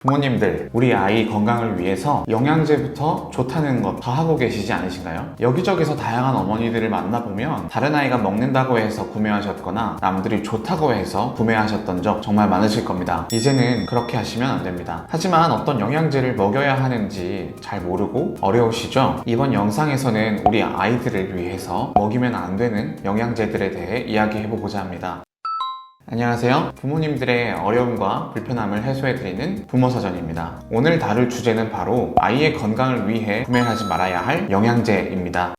부모님들, 우리 아이 건강을 위해서 영양제부터 좋다는 것 다 하고 계시지 않으신가요? 여기저기서 다양한 어머니들을 만나보면 다른 아이가 먹는다고 해서 구매하셨거나 남들이 좋다고 해서 구매하셨던 적 정말 많으실 겁니다. 이제는 그렇게 하시면 안 됩니다. 하지만 어떤 영양제를 먹여야 하는지 잘 모르고 어려우시죠? 이번 영상에서는 우리 아이들을 위해서 먹이면 안 되는 영양제들에 대해 이야기해보고자 합니다. 안녕하세요. 부모님들의 어려움과 불편함을 해소해드리는 부모사전입니다. 오늘 다룰 주제는 바로 아이의 건강을 위해 구매하지 말아야 할 영양제입니다.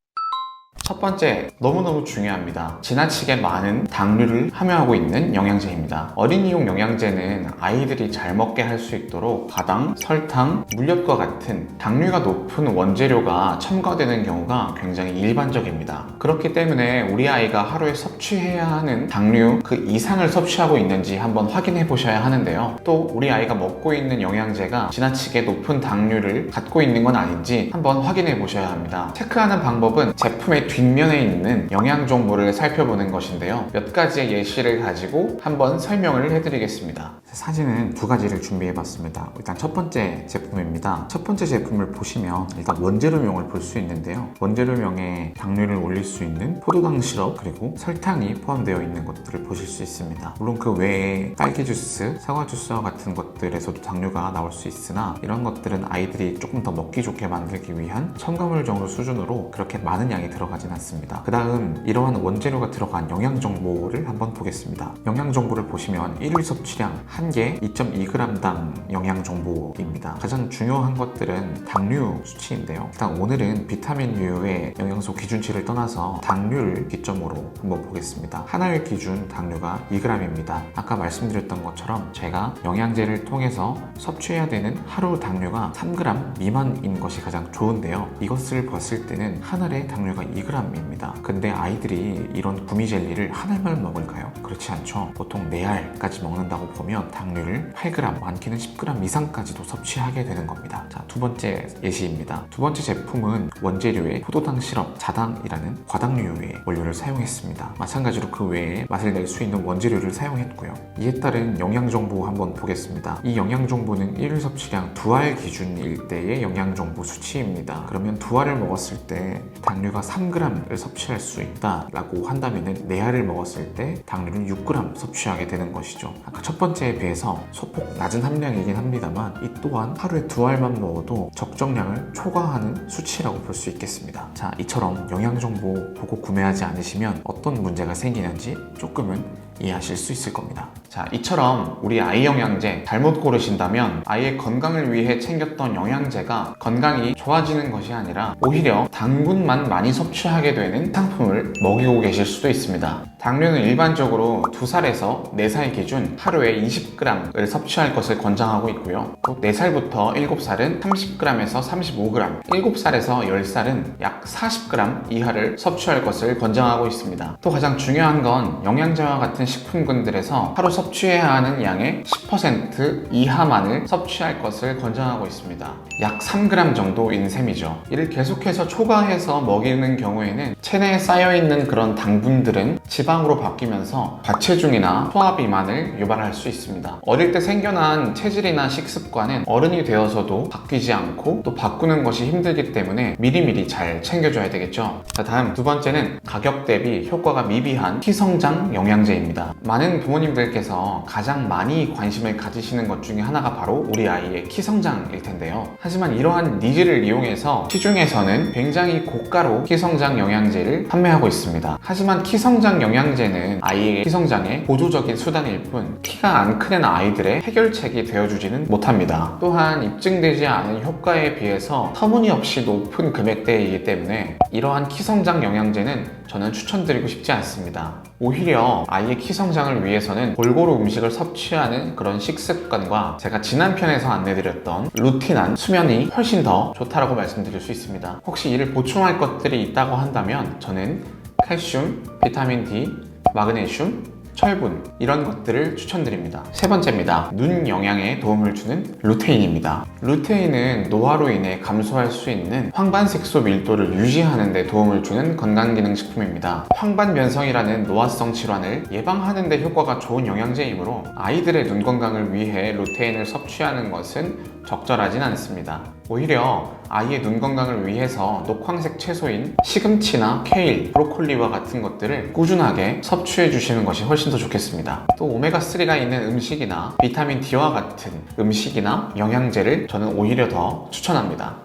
첫 번째, 너무너무 중요합니다. 지나치게 많은 당류를 함유하고 있는 영양제입니다. 어린이용 영양제는 아이들이 잘 먹게 할 수 있도록 과당, 설탕, 물엿과 같은 당류가 높은 원재료가 첨가되는 경우가 굉장히 일반적입니다. 그렇기 때문에 우리 아이가 하루에 섭취해야 하는 당류 그 이상을 섭취하고 있는지 한번 확인해 보셔야 하는데요. 또 우리 아이가 먹고 있는 영양제가 지나치게 높은 당류를 갖고 있는 건 아닌지 한번 확인해 보셔야 합니다. 체크하는 방법은 제품의 뒷면에 있는 영양 정보를 살펴보는 것인데요. 몇 가지의 예시를 가지고 한번 설명을 해드리겠습니다. 사진은 두 가지를 준비해봤습니다. 일단 첫 번째 제품입니다. 첫 번째 제품을 보시면 일단 원재료명을 볼 수 있는데요. 원재료명에 당류를 올릴 수 있는 포도당 시럽 그리고 설탕이 포함되어 있는 것들을 보실 수 있습니다. 물론 그 외에 딸기 주스, 사과 주스와 같은 것들에서도 당류가 나올 수 있으나 이런 것들은 아이들이 조금 더 먹기 좋게 만들기 위한 첨가물 정도 수준으로 그렇게 많은 양이 들어가진 않습니다. 그 다음 이러한 원재료가 들어간 영양 정보를 한번 보겠습니다. 영양 정보를 보시면 일일 섭취량 1개 2.2g당 영양 정보입니다. 가장 중요한 것들은 당류 수치인데요. 일단 오늘은 비타민류의 영양소 기준치를 떠나서 당류를 기점으로 한번 보겠습니다. 하나의 기준 당류가 2g입니다. 아까 말씀드렸던 것처럼 제가 영양제를 통해서 섭취해야 되는 하루 당류가 3g 미만인 것이 가장 좋은데요. 이것을 봤을 때는 한 알의 당류가 2g입니다. 근데 아이들이 이런 구미 젤리를 한 알만 먹을까요? 그렇지 않죠. 보통 4알까지 먹는다고 보면 당류를 8g, 많게는 10g 이상까지도 섭취하게 되는 겁니다. 자, 두 번째 예시입니다. 두 번째 제품은 원재료에 포도당 시럽, 자당이라는 과당류의 원료를 사용했습니다. 마찬가지로 그 외에 맛을 낼 수 있는 원재료를 사용했고요. 이에 따른 영양 정보 한번 보겠습니다. 이 영양 정보는 일일 섭취량 2알 기준일 때의 영양 정보 수치입니다. 그러면 2알을 먹었을 때 당류가 3g을 섭취할 수 있다라고 한다면 4알을 먹었을 때 당류를 6g 섭취하게 되는 것이죠. 아까 첫 번째에 비해서 소폭 낮은 함량이긴 합니다만 이 또한 하루에 2알만 먹어도 적정량을 초과하는 수치라고 볼 수 있겠습니다. 자, 이처럼 영양 정보 보고 구매하지 않으시면 어떤 문제가 생기는지 조금은 이해하실 수 있을 겁니다. 자, 이처럼 우리 아이 영양제 잘못 고르신다면 아이의 건강을 위해 챙겼던 영양제가 건강이 좋아지는 것이 아니라 오히려 당분만 많이 섭취하게 되는 상품을 먹이고 계실 수도 있습니다. 당류는 일반적으로 2살에서 4살 기준 하루에 20g을 섭취할 것을 권장하고 있고요. 또 4살부터 7살은 30g에서 35g, 7살에서 10살은 약 40g 이하를 섭취할 것을 권장하고 있습니다. 또 가장 중요한 건 영양제와 같은 식품군들에서 하루 섭취해야 하는 양의 10% 이하만을 섭취할 것을 권장하고 있습니다. 약 3g 정도인 셈이죠. 이를 계속해서 초과해서 먹이는 경우에는 체내에 쌓여있는 그런 당분들은 지방으로 바뀌면서 과체중이나 소화비만을 유발할 수 있습니다. 어릴 때 생겨난 체질이나 식습관은 어른이 되어서도 바뀌지 않고 또 바꾸는 것이 힘들기 때문에 미리미리 잘 챙겨줘야 되겠죠. 자, 다음 두 번째는 가격 대비 효과가 미비한 키성장 영양제입니다. 많은 부모님들께서 가장 많이 관심을 가지시는 것 중에 하나가 바로 우리 아이의 키성장일 텐데요. 하지만 이러한 니즈를 이용해서 시중에서는 굉장히 고가로 키성장 영양제를 판매하고 있습니다. 하지만 키성장 영양제는 아이의 키성장의 보조적인 수단일 뿐 키가 안 크는 아이들의 해결책이 되어주지는 못합니다. 또한 입증되지 않은 효과에 비해서 터무니없이 높은 금액대이기 때문에 이러한 키성장 영양제는 저는 추천드리고 싶지 않습니다. 오히려 아이의 키성장을 위해서는 골고루 음식을 섭취하는 그런 식습관과 제가 지난 편에서 안내드렸던 루틴한 수면이 훨씬 더 좋다라고 말씀드릴 수 있습니다. 혹시 이를 보충할 것들이 있다고 한다면 저는 칼슘, 비타민 D, 마그네슘, 철분 이런 것들을 추천드립니다. 세 번째입니다. 눈 영양에 도움을 주는 루테인입니다. 루테인은 노화로 인해 감소할 수 있는 황반색소 밀도를 유지하는 데 도움을 주는 건강기능식품입니다. 황반변성이라는 노화성 질환을 예방하는 데 효과가 좋은 영양제이므로 아이들의 눈 건강을 위해 루테인을 섭취하는 것은 적절하진 않습니다. 오히려 아이의 눈 건강을 위해서 녹황색 채소인 시금치나 케일, 브로콜리와 같은 것들을 꾸준하게 섭취해 주시는 것이 훨씬 더 좋겠습니다. 또 오메가3가 있는 음식이나 비타민 D와 같은 음식이나 영양제를 저는 오히려 더 추천합니다.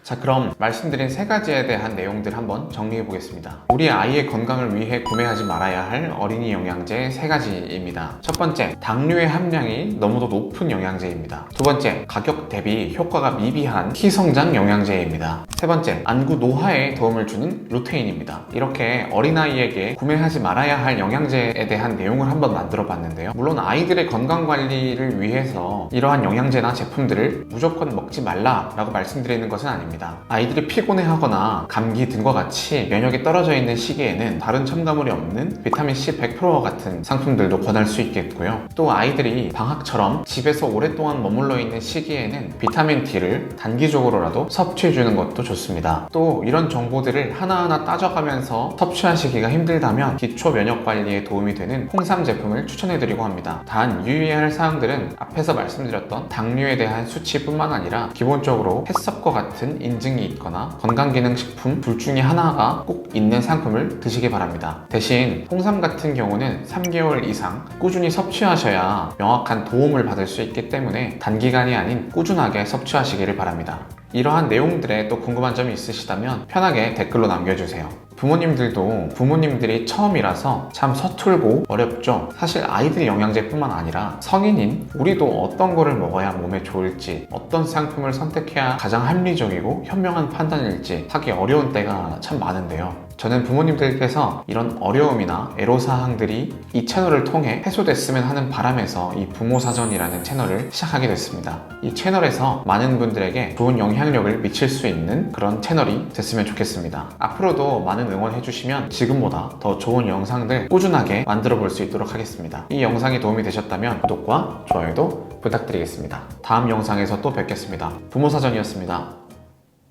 자, 그럼 말씀드린 세 가지에 대한 내용들 한번 정리해 보겠습니다. 우리 아이의 건강을 위해 구매하지 말아야 할 어린이 영양제 세 가지입니다. 첫 번째, 당류의 함량이 너무도 높은 영양제입니다. 두 번째, 가격 대비 효과가 미비한 희성장 영양제입니다. 세 번째, 안구 노화에 도움을 주는 루테인입니다. 이렇게 어린아이에게 구매하지 말아야 할 영양제에 대한 내용을 한번 만들어 봤는데요. 물론 아이들의 건강 관리를 위해서 이러한 영양제나 제품들을 무조건 먹지 말라라고 말씀드리는 것은 아닙니다. 아이들이 피곤해하거나 감기 등과 같이 면역이 떨어져 있는 시기에는 다른 첨가물이 없는 비타민C 100%와 같은 상품들도 권할 수 있겠고요. 또 아이들이 방학처럼 집에서 오랫동안 머물러 있는 시기에는 비타민 D를 단기적으로라도 섭취해주는 것도 좋습니다. 또 이런 정보들을 하나하나 따져가면서 섭취하시기가 힘들다면 기초 면역 관리에 도움이 되는 홍삼 제품을 추천해드리고 합니다. 단 유의해야 할 사항들은 앞에서 말씀드렸던 당류에 대한 수치뿐만 아니라 기본적으로 햇섭과 같은 인증이 있거나 건강기능식품 둘 중에 하나가 꼭 있는 상품을 드시기 바랍니다. 대신 홍삼 같은 경우는 3개월 이상 꾸준히 섭취하셔야 명확한 도움을 받을 수 있기 때문에 단기간이 아닌 꾸준하게 섭취하시기를 바랍니다. 이러한 내용들에 또 궁금한 점이 있으시다면 편하게 댓글로 남겨주세요. 부모님들이 처음이라서 참 서툴고 어렵죠. 사실 아이들 영양제뿐만 아니라 성인인 우리도 어떤 거를 먹어야 몸에 좋을지, 어떤 상품을 선택해야 가장 합리적이고 현명한 판단일지 하기 어려운 때가 참 많은데요. 저는 부모님들께서 이런 어려움이나 애로사항들이 이 채널을 통해 해소됐으면 하는 바람에서 이 부모사전이라는 채널을 시작하게 됐습니다. 이 채널에서 많은 분들에게 좋은 영향력을 미칠 수 있는 그런 채널이 됐으면 좋겠습니다. 앞으로도 많은 응원해주시면 지금보다 더 좋은 영상들 꾸준하게 만들어 볼 수 있도록 하겠습니다. 이 영상이 도움이 되셨다면 구독과 좋아요도 부탁드리겠습니다. 다음 영상에서 또 뵙겠습니다. 부모사전이었습니다.